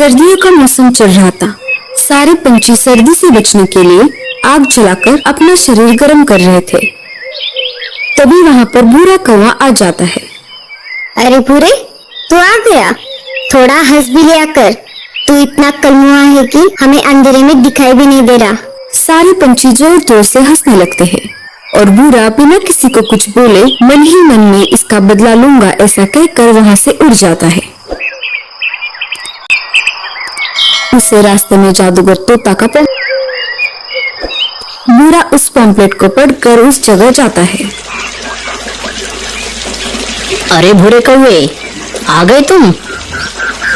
सर्दियों का मौसम चल रहा था। सारे पंछी सर्दी से बचने के लिए आग जलाकर अपना शरीर गर्म कर रहे थे। तभी वहाँ पर भूरा कौवा आ जाता है। अरे भूरे, तू आ गया। थोड़ा हंस भी लिया कर। तू इतना कलमुआ है कि हमें अंधेरे में दिखाई भी नहीं दे रहा। सारे पंछी जोर जोर से हंसने लगते हैं और भूरा बिना किसी को कुछ बोले मन ही मन में इसका बदला लूंगा ऐसा कहकर वहाँ से उड़ जाता है। उसे रास्ते में जादूगर तोता का भूरा उस पॉम्पलेट को पढ़कर उस जगह जाता है। अरे भूरे कौवे, आ गए तुम?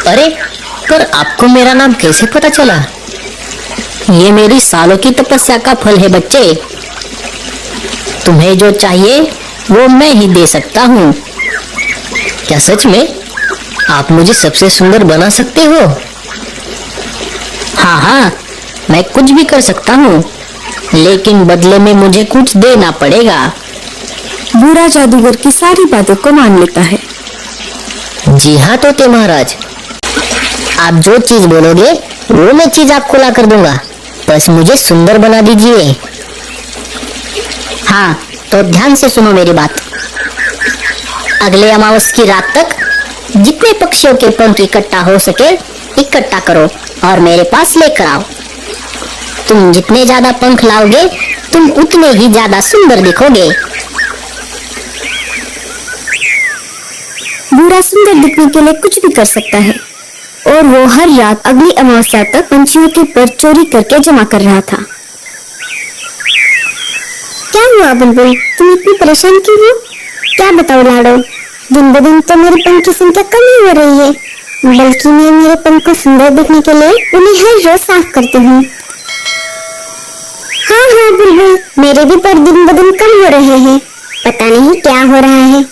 अरे पर आपको मेरा नाम कैसे पता चला? ये मेरी सालों की तपस्या का फल है बच्चे। तुम्हें जो चाहिए वो मैं ही दे सकता हूँ। क्या सच में आप मुझे सबसे सुंदर बना सकते हो? हाँ हाँ, मैं कुछ भी कर सकता हूँ, लेकिन बदले में मुझे कुछ देना पड़ेगा। भूरा जादूगर की सारी बातों को मान लेता है। जी हाँ तोते महाराज, आप जो चीज बोलोगे वो मैं चीज आपको ला कर दूंगा, बस मुझे सुंदर बना दीजिए। हाँ तो ध्यान से सुनो मेरी बात। अगले अमावस की रात तक जितने पक्षियों के पंख इकट्ठा हो सके इकट्ठा करो और मेरे पास लेकर आओ। तुम जितने ज्यादा पंख लाओगे तुम उतने ही ज्यादा सुंदर दिखोगे। भूरा सुंदर दिखने के लिए कुछ भी कर सकता है और वो हर रात अगली अमावस्या तक पंछियों के पर चोरी करके जमा कर रहा था। क्या हुआ बुलबुल, तुम इतनी परेशान क्यों हो? क्या बताओ लाडो, दिन ब दिन तो मेरे पंख की संख्या कम ही हो रही है, बल्कि मैं मेरे पंख को सुंदर दिखने के लिए उन्हें हर रोज साफ करती हूँ। हाँ हाँ बुलबुल, मेरे भी पर दिन ब दिन कम हो रहे हैं, पता नहीं क्या हो रहा है।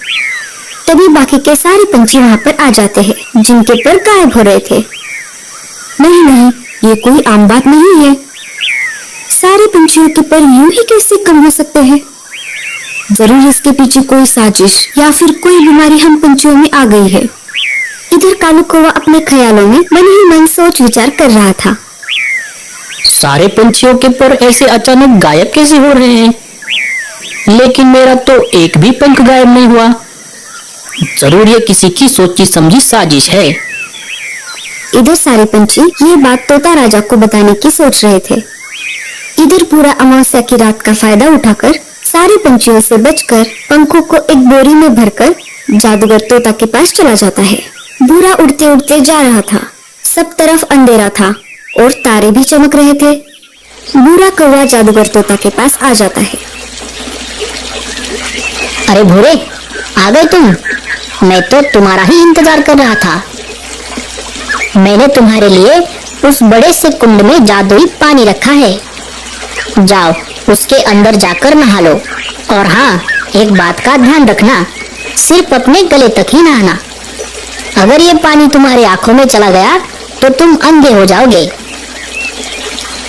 तभी बाकी के सारे पंछी वहाँ पर आ जाते हैं जिनके पर गायब हो रहे थे। नहीं नहीं, ये कोई आम बात नहीं है। सारे पंछियों के पर यूं ही कैसे कम हो सकते हैं? जरूर इसके पीछे कोई साजिश या फिर कोई बीमारी हम पंछियों में आ गई है। इधर कालू कौवा अपने ख्यालों में मन ही मन सोच विचार कर रहा था। सारे पंछियों के पर ऐसे अचानक गायब कैसे हो रहे हैं? लेकिन मेरा तो एक भी पंख गायब नहीं हुआ। जरूर ये किसी की सोची समझी साजिश है। इधर सारे पंछी ये बात तोता राजा को बताने की सोच रहे थे। इधर पूरा अमावस्या की रात का फायदा उठाकर सारे पंछियों से बचकर पंखों को एक बोरी में भरकर जादूगर तोता के पास चला जाता है। भूरा उड़ते उड़ते जा रहा था। सब तरफ अंधेरा था और तारे भी चमक रहे थे। भूरा कौवा जादूगर तोता के पास आ जाता है। अरे भूरे, आ गए तुम? मैं तो तुम्हारा ही इंतजार कर रहा था। मैंने तुम्हारे लिए उस बड़े से कुंड में जादुई पानी रखा है, जाओ उसके अंदर जाकर नहा लो। और हाँ, एक बात का ध्यान रखना, सिर्फ अपने गले तक ही नहाना। अगर ये पानी तुम्हारे आंखों में चला गया तो तुम अंधे हो जाओगे।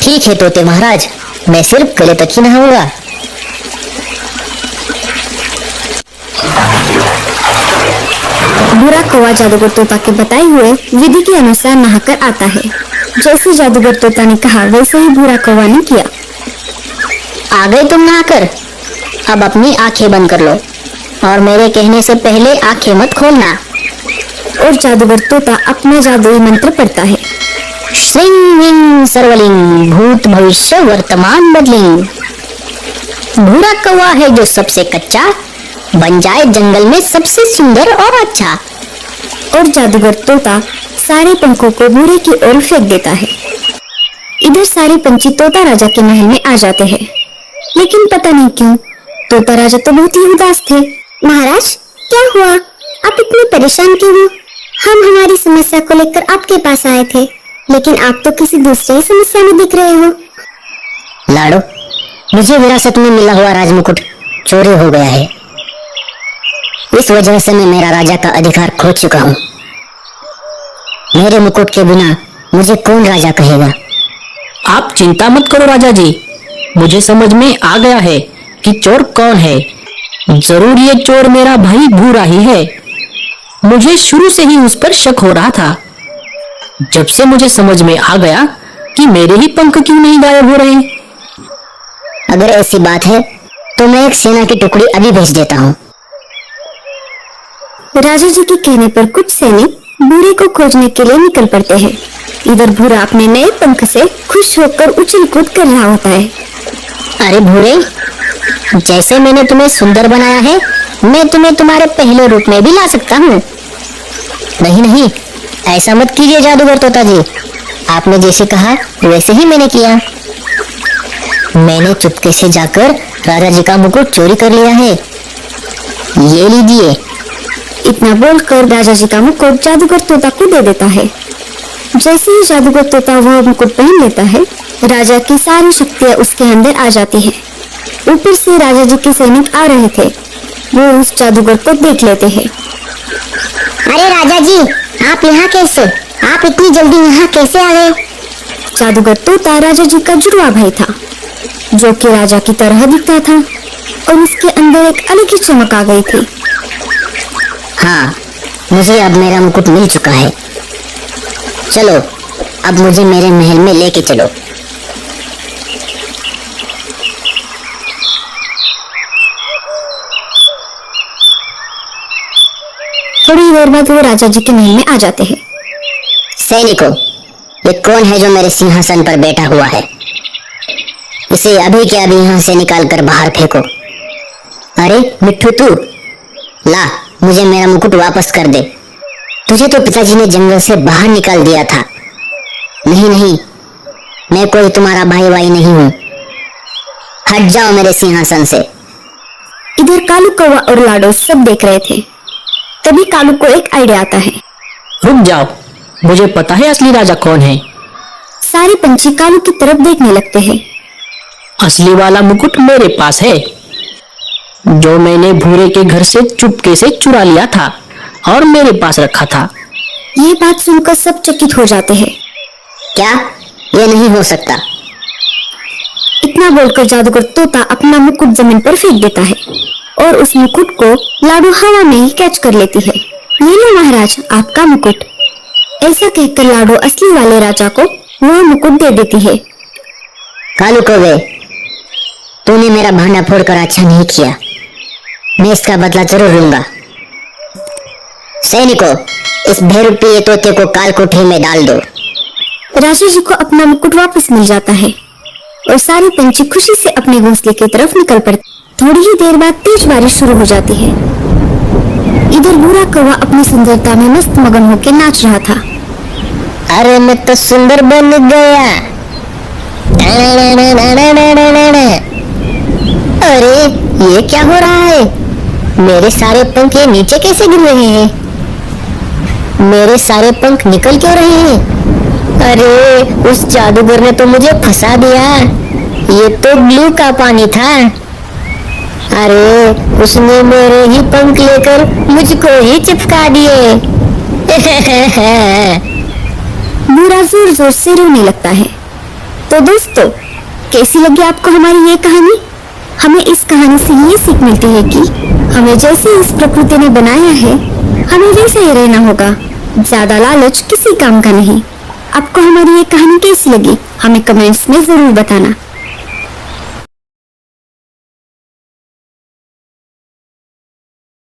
ठीक है तोते महाराज, मैं सिर्फ गले तक ही नहाऊंगा। भूरा कौवा जादूगर तोता के बताए हुए विधि के अनुसार नहाकर आता है। जैसे जादूगर तोता ने कहा वैसे ही भूरा कौवा ने किया। आ गए तुम नहाकर? अब अपनी आंखें बंद कर लो और मेरे कहने से पहले आंखें मत खोलना। और जादूगर तोता अपना जादुई मंत्र पढ़ता है। श्रीं वीं सर्वलिंग भूत भविष्य वर्तमान बदलिंग। भूरा कौवा है जो सबसे कच्चा, बन जाए जंगल में सबसे सुंदर और अच्छा। और जादूगर तोता सारे पंखों को भूरे की ओर फेंक देता है। इधर सारे पंछी तोता राजा के महल में आ जाते हैं, लेकिन पता नहीं क्यों तोता राजा तो बहुत ही उदास थे। महाराज, क्या हुआ? आप इतने परेशान क्यों हो? हम हमारी समस्या को लेकर आपके पास आए थे, लेकिन आप तो किसी दूसरी समस्या में दिख रहे हो। लाडो, मुझे विरासत में मिला हुआ राजमुकुट चोरी हो गया है। इस वजह से मैं मेरा राजा का अधिकार खो चुका हूँ। मेरे मुकुट के बिना मुझे कौन राजा कहेगा? आप चिंता मत करो राजा जी, मुझे समझ में आ गया है कि चोर कौन है। जरूर ये चोर मेरा भाई भूरा ही है। मुझे शुरू से ही उस पर शक हो रहा था। जब से मुझे समझ में आ गया कि मेरे ही पंख क्यों नहीं गायब हो रहे। अगर ऐसी बात है तो मैं एक सेना की टुकड़ी अभी भेज देता हूँ। राजा जी के कहने पर कुछ सैनिक भूरे को खोजने के लिए निकल पड़ते हैं। इधर भूरा अपने नए पंख से खुश होकर उछल कूद कर रहा होता है। अरे भूरे, जैसे मैंने तुम्हें सुंदर बनाया है, मैं तुम्हें तुम्हारे पहले रूप में भी ला सकता हूँ। नहीं नहीं, ऐसा मत कीजिए जादूगर तोता जी। आपने जैसे कहा वैसे ही मैंने किया। मैंने चुपके से जाकर राजा जी का मुकुट चोरी कर लिया है। ये लीजिए। इतना बोलकर राजा जी का मुकुट जादूगर तोता को दे देता है। जैसे ही जादूगर तोता वह मुकुट पहन लेता है, राजा की सारी शक्तियां उसके अंदर आ जाती है। ऊपर से राजा जी के सैनिक आ रहे थे, वो उस जादूगर को देख लेते हैं। अरे राजा जी, आप यहाँ कैसे? आप इतनी जल्दी यहाँ कैसे आ गए? जादूगर तोता राजा जी का जुड़वा भाई था, जो कि राजा की तरह दिखता था और उसके अंदर एक अलग ही चमक आ गई थी। हाँ, मुझे अब मेरा मुकुट मिल चुका है। चलो, अब मुझे मेरे महल में लेके चलो। थोड़ी देर बाद वो राजा जी के महल में आ जाते हैं। सैनिकों, ये कौन है जो मेरे सिंहासन पर बैठा हुआ है? इसे अभी के अभी यहाँ से निकाल कर बाहर फेंको। अरे मिट्ठू, तू ला, मुझे मेरा मुकुट वापस कर दे। तुझे तो पिताजी ने जंगल से बाहर निकाल दिया था। नहीं नहीं, मैं कोई तुम्हारा भाई नहीं हूँ। हट जाओ मेरे सिंहासन से। इधर कालू कौवा और लाडो सब देख रहे थे। तभी कालू को एक आइडिया आता है। रुक जाओ, मुझे पता है असली राजा कौन है। सारे पंछी कालू की तरफ देखने लगते हैं। असली वाला मुकुट मेरे पास है, जो मैंने भूरे के घर से चुपके से चुरा लिया था और मेरे पास रखा था। ये बात सुनकर सब चकित हो जाते हैं। क्या? ये नहीं हो सकता। इतना बोलकर जादूगर तोता अपना मुकुट जमीन पर फेंक देता है और उस मुकुट को लाडो हवा में ही कैच कर लेती है। ये लो महाराज, आपका मुकुट। ऐसा कहकर लाडो असली वाले राजा को वह मुकुट दे देती है। कालू कौवे, तूने मेरा भांडा फोड़कर अच्छा नहीं किया। मैं इसका बदला जरूर लूंगा। सैनिकों, इस भेड़ुट्टी तोते को काल कोठरी में डाल दो। राजा जी को अपना मुकुट वापस मिल जाता है और सारे पंछी खुशी से अपने घोंसले की तरफ निकल पड़ते। थोड़ी ही देर बाद तेज बारिश शुरू हो जाती है। इधर भूरा कौवा अपनी सुंदरता में मस्त मगन होकर नाच रहा था। अरे मैं तो सुंदर बन गया। अरे ये क्या हो रहा है? मेरे सारे पंख ये नीचे कैसे गिर रहे हैं? मेरे सारे पंख निकल क्यों रहे हैं? अरे उस जादूगर ने तो मुझे फंसा दिया। ये तो ग्लू का पानी था। अरे उसने मेरे ही पंख लेकर मुझको ही चिपका दिए। भूरा जोर जोर से रोने लगता है। तो दोस्तों, कैसी लगी आपको हमारी ये कहानी? हमें इस कहानी से ये सीख मिलती है कि हमें जैसे इस प्रकृति ने बनाया है, हमें वैसे ही रहना होगा। ज्यादा लालच किसी काम का नहीं। आपको हमारी ये कहानी कैसी लगी? हमें कमेंट्स में जरूर बताना।